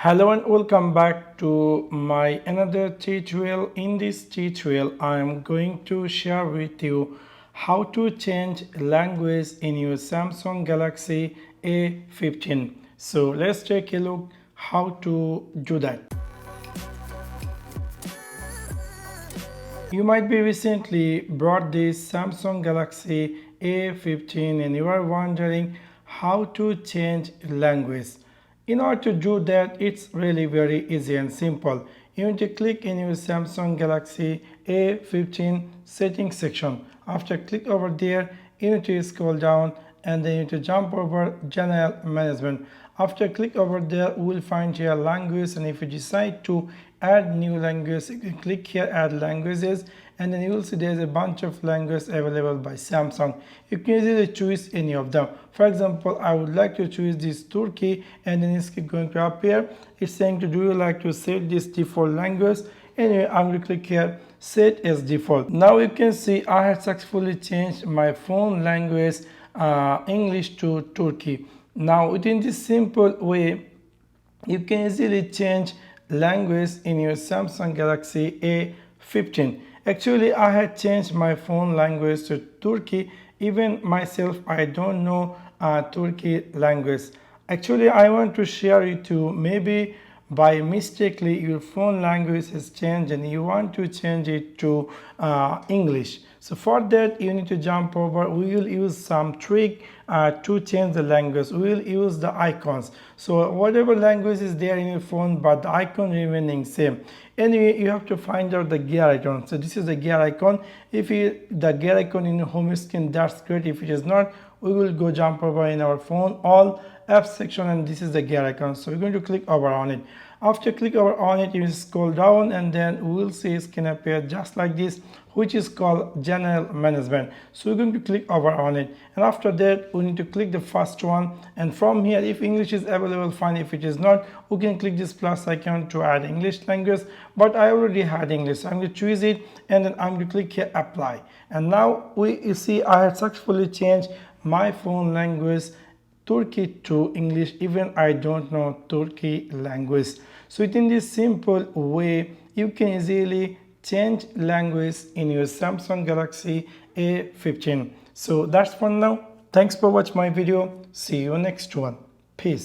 Hello and welcome back to my another tutorial. In this tutorial I am going to share with you how to change language in your Samsung Galaxy A15. So let's take a look how to do that. You might be recently bought this Samsung Galaxy A15 and you are wondering how to change language. In order to do that, it's really very easy and simple. You need to click in your Samsung Galaxy A15 settings section. After click over there, you need to scroll down and then you need to jump over general management. After click over there, we will find your language, and if you decide to add new language, you can click here add languages, and then you will see there's a bunch of languages available by Samsung. You can easily choose any of them. For example, I would like to choose this Turkey, and then it's going to appear. It's saying to do you like to set this default language. Anyway, I'm going to click here set as default. Now you can see I have successfully changed my phone language English to Turkey. Now within this simple way, you can easily change language in your Samsung Galaxy A15. Actually, I had changed my phone language to Turkey. Even myself, I don't know Turkey language. Actually, I want to share it to maybe by mistakenly your phone language has changed and you want to change it to English. So for that you need to jump over. We will use some trick to change the language. We will use the icons. So whatever language is there in your phone but the icon remaining same. Anyway, you have to find out the gear icon. So this is the gear icon. If the gear icon in your home screen, that's great. If it is not, we will go jump over in our phone all apps section, and this is the gear icon. So we're going to click over on it. After click over on it, you scroll down and then we will see it can appear just like this, which is called general management. So we're going to click over on it, and after that we need to click the first one, and from here if English is available fine, if it is not we can click this plus icon to add English language, but I already had English, so I'm going to choose it and then I'm going to click here apply. And now you see I have successfully changed my phone language Turkey to English, even I don't know Turkey language. So within this simple way you can easily change language in your Samsung Galaxy A15. So that's for now. Thanks for watching my video. See you next one. Peace.